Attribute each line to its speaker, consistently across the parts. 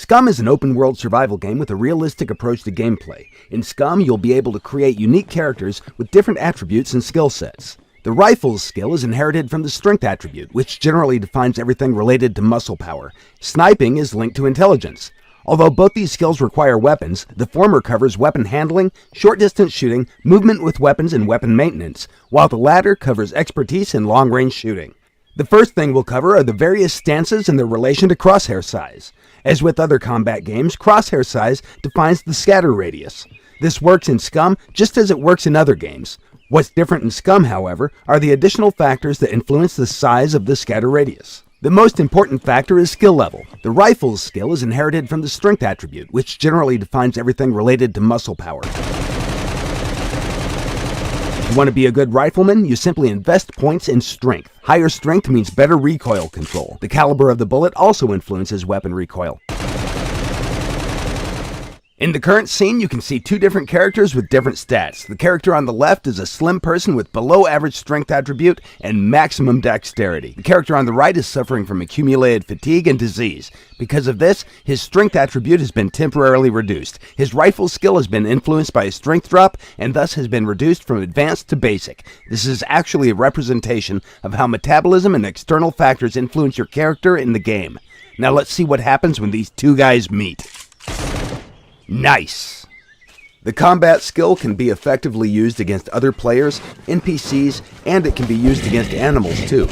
Speaker 1: SCUM is an open-world survival game with a realistic approach to gameplay. In SCUM, you'll be able to create unique characters with different attributes and skill sets. The rifle's skill is inherited from the strength attribute, which generally defines everything related to muscle power. Sniping is linked to intelligence. Although both these skills require weapons, the former covers weapon handling, short-distance shooting, movement with weapons, and weapon maintenance, while the latter covers expertise in long-range shooting. The first thing we'll cover are the various stances and their relation to crosshair size. As with other combat games, crosshair size defines the scatter radius. This works in SCUM just as it works in other games. What's different in SCUM, however, are the additional factors that influence the size of the scatter radius. The most important factor is skill level. The rifle's skill is inherited from the strength attribute, which generally defines everything related to muscle power. If you want to be a good rifleman, you simply invest points in strength. Higher strength means better recoil control. The caliber of the bullet also influences weapon recoil. In the current scene, you can see two different characters with different stats. The character on the left is a slim person with below average strength attribute and maximum dexterity. The character on the right is suffering from accumulated fatigue and disease. Because of this, his strength attribute has been temporarily reduced. His rifle skill has been influenced by a strength drop and thus has been reduced from advanced to basic. This is actually a representation of how metabolism and external factors influence your character in the game. Now let's see what happens when these two guys meet. Nice! The combat skill can be effectively used against other players, NPCs, and it can be used against animals too.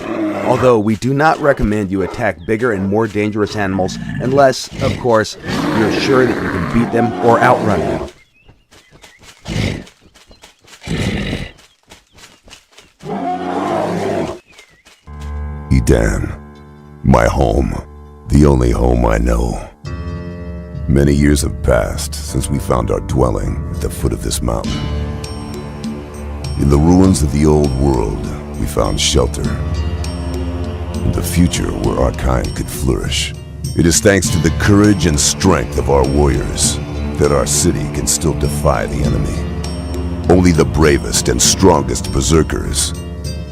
Speaker 1: Although we do not recommend you attack bigger and more dangerous animals unless, of course, you're sure that you can beat them or outrun them.
Speaker 2: Edan, my home, the only home I know. Many years have passed since we found our dwelling at the foot of this mountain. In the ruins of the old world, we found shelter and the future where our kind could flourish. It is thanks to the courage and strength of our warriors that our city can still defy the enemy. Only the bravest and strongest berserkers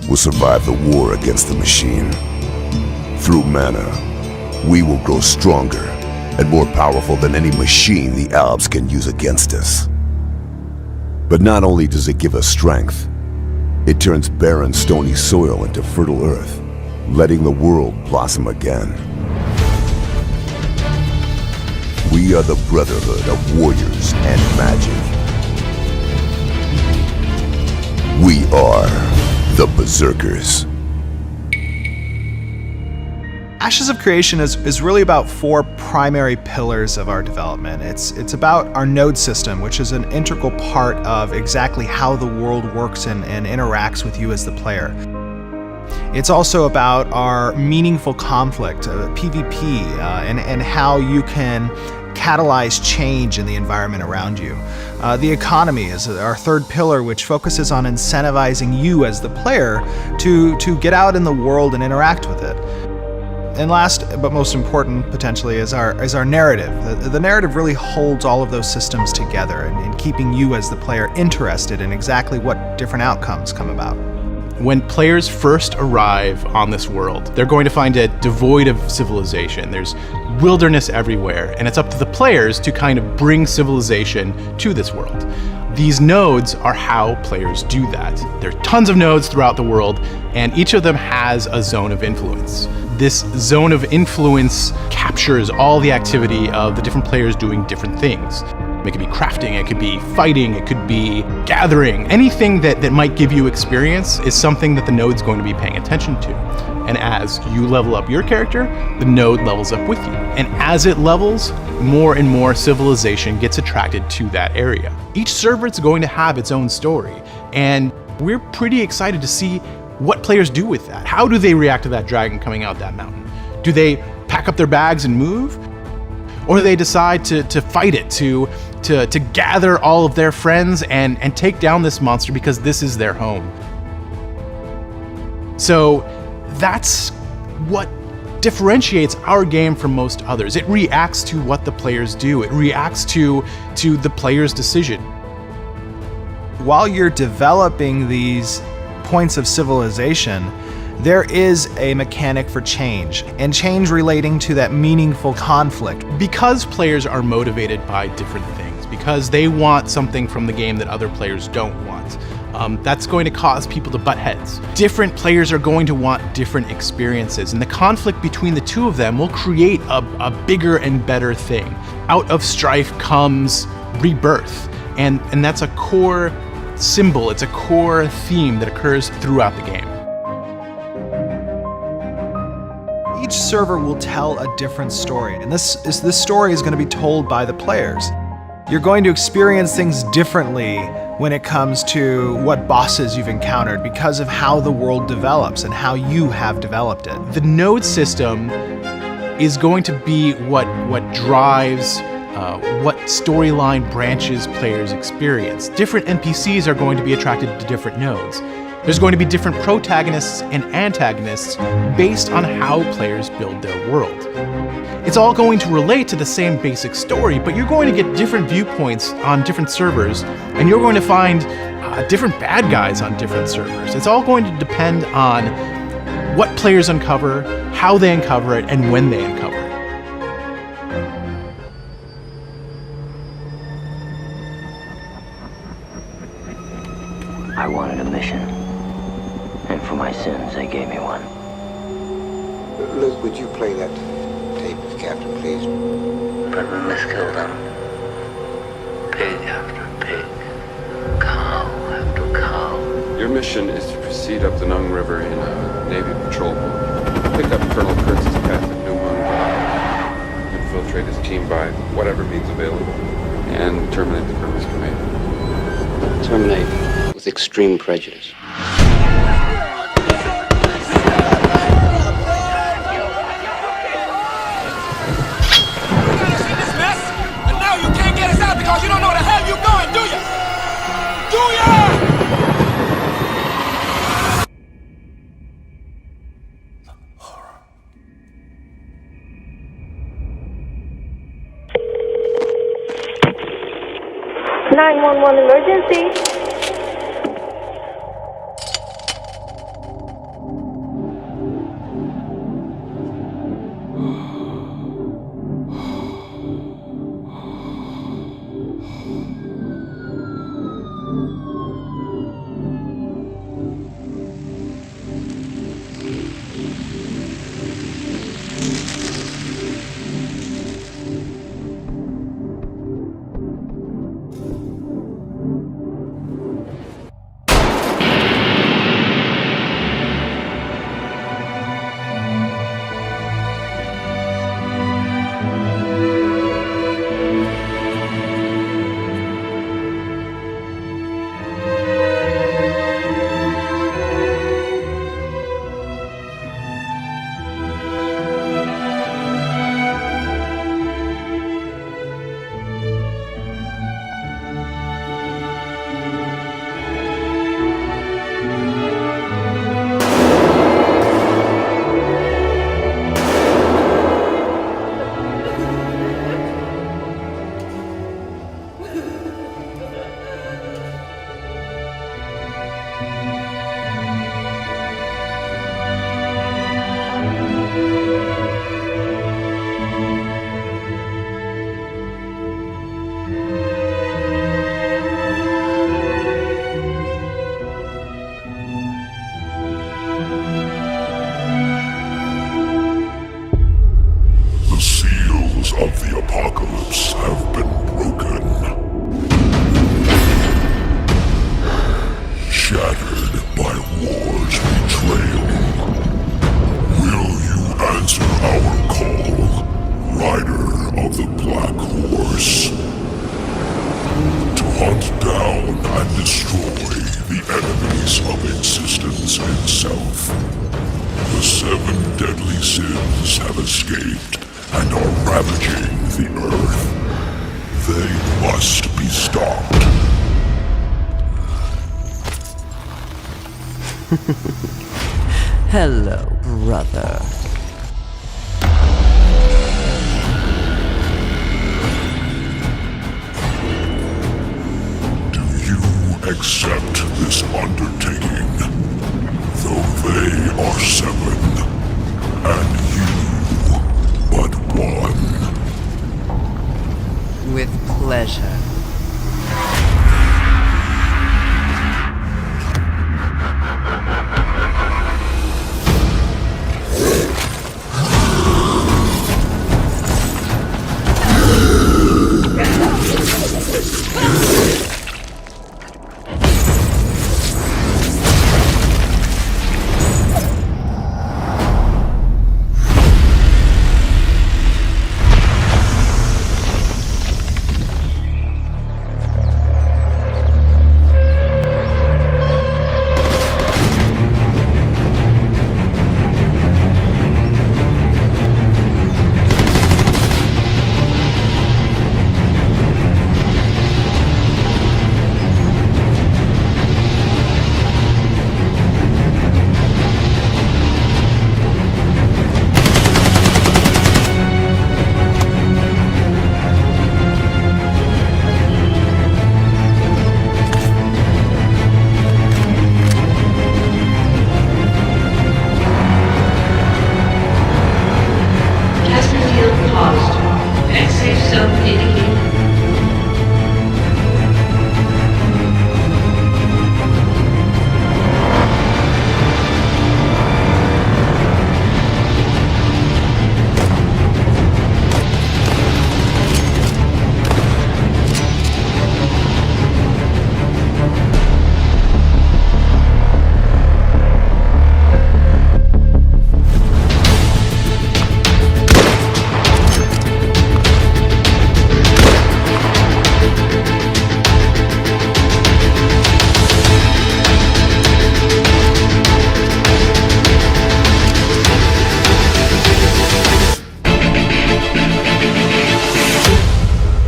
Speaker 2: will survive the war against the machine. Through mana, we will grow stronger and more powerful than any machine the Alps can use against us. But not only does it give us strength, it turns barren stony soil into fertile earth, letting the world blossom again. We are the brotherhood of warriors and magic. We are the Berserkers.
Speaker 3: Ashes of Creation is really about four primary pillars of our development. It's about our node system, which is an integral part of exactly how the world works and interacts with you as the player. It's also about our meaningful conflict, PvP, and how you can catalyze change in the environment around you. The economy is our third pillar, which focuses on incentivizing you as the player to get out in the world and interact with it. And last, but most important potentially, is our narrative. The narrative really holds all of those systems together and keeping you as the player interested in exactly what different outcomes come about.
Speaker 4: When players first arrive on this world, they're going to find it devoid of civilization. There's wilderness everywhere, and it's up to the players to kind of bring civilization to this world. These nodes are how players do that. There are tons of nodes throughout the world, and each of them has a zone of influence. This zone of influence captures all the activity of the different players doing different things. It could be crafting, it could be fighting, it could be gathering. Anything that might give you experience is something that the node's going to be paying attention to. And as you level up your character, the node levels up with you. And as it levels, more and more civilization gets attracted to that area. Each server is going to have its own story, and we're pretty excited to see what players do with that. How do they react to that dragon coming out that mountain? Do they pack up their bags and move? Or do they decide to fight it, to gather all of their friends and take down this monster because this is their home? So that's what differentiates our game from most others. It reacts to what the players do. It reacts to the player's decision.
Speaker 3: While you're developing these points of civilization, there is a mechanic for change, and change relating to that meaningful conflict.
Speaker 4: Because players are motivated by different things, because they want something from the game that other players don't want, that's going to cause people to butt heads. Different players are going to want different experiences, and the conflict between the two of them will create a bigger and better thing. Out of strife comes rebirth, and that's a core symbol, it's a core theme that occurs throughout the game.
Speaker 3: Each server will tell a different story, and this story is going to be told by the players. You're going to experience things differently when it comes to what bosses you've encountered because of how the world develops and how you have developed it.
Speaker 4: The node system is going to be what drives what storyline branches players experience. Different NPCs are going to be attracted to different nodes. There's going to be different protagonists and antagonists based on how players build their world. It's all going to relate to the same basic story, but you're going to get different viewpoints on different servers, and you're going to find different bad guys on different servers. It's all going to depend on what players uncover, how they uncover it, and when they uncover it.
Speaker 5: I wanted a mission, and for my sins, they gave me one.
Speaker 6: Luke, would you play that tape with Captain, please?
Speaker 5: But we must kill them. Pig after pig, cow after cow.
Speaker 7: Your mission is to proceed up the Nyne River in a Navy patrol boat. Pick up Colonel Kurtz's path at New Moon, infiltrate his team by whatever means available, and terminate the Colonel's command.
Speaker 6: Terminate with extreme prejudice.
Speaker 8: Because you don't know where the hell you're going, do you? Do ya?
Speaker 9: 911 emergency.
Speaker 10: Hello, brother.
Speaker 2: Do you accept this undertaking? Though they are 7, and you but 1.
Speaker 10: With pleasure.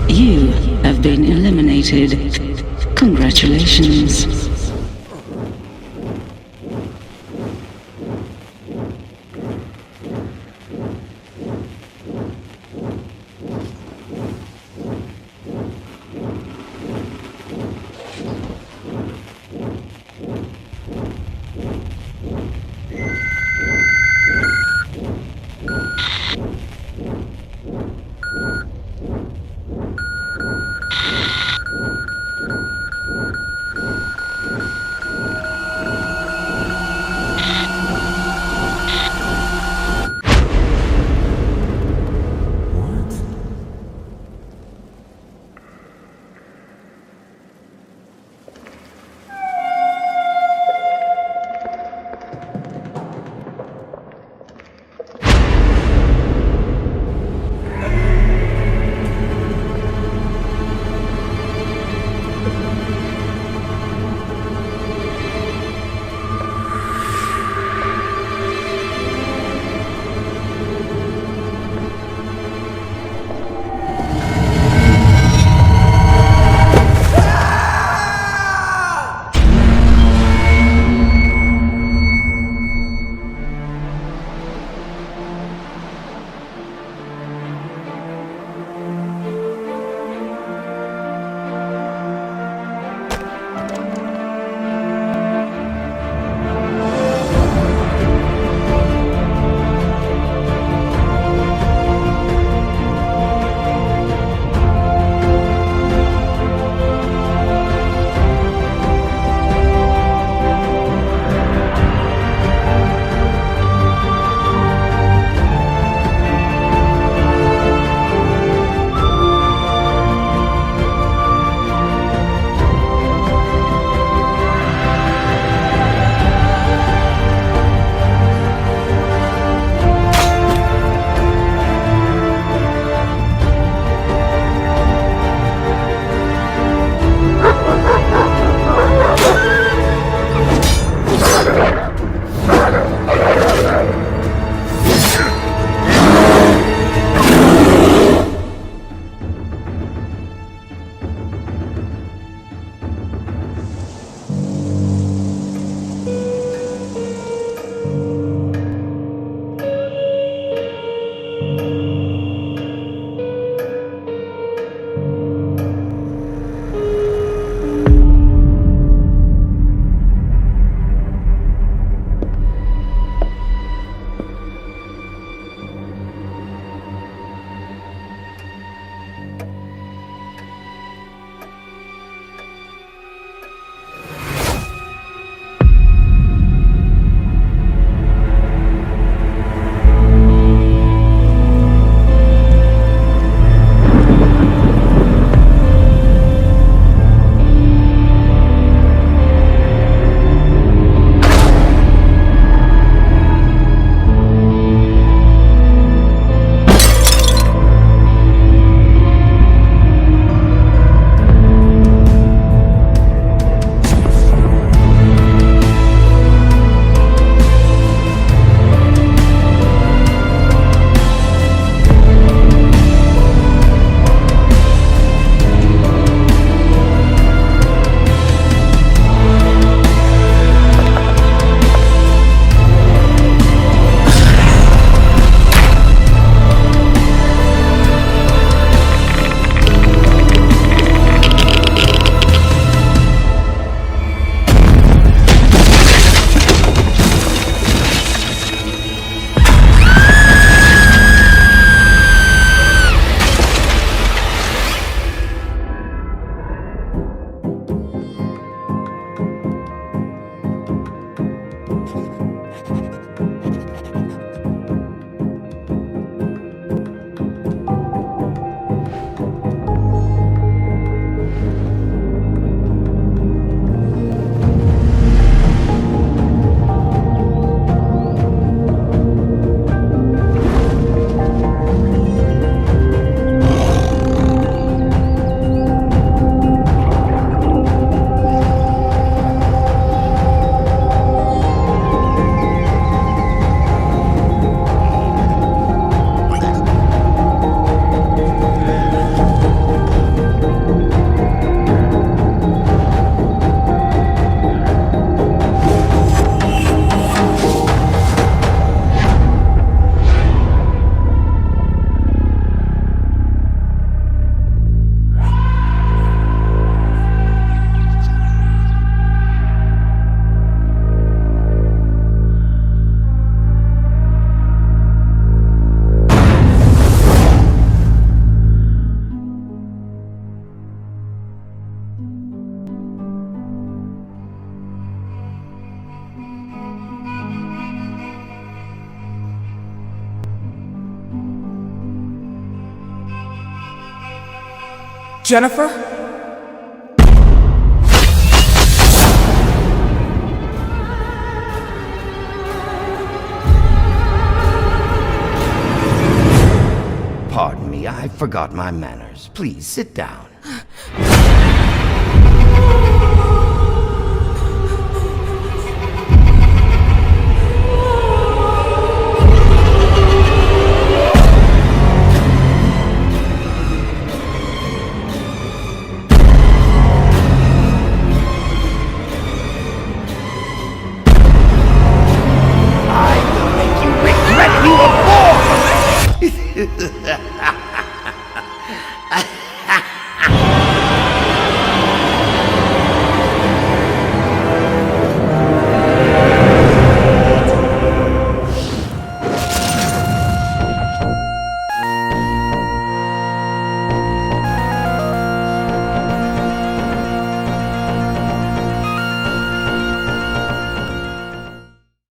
Speaker 11: You have been eliminated. Congratulations.
Speaker 12: Jennifer?
Speaker 13: Pardon me, I forgot my manners. Please sit down.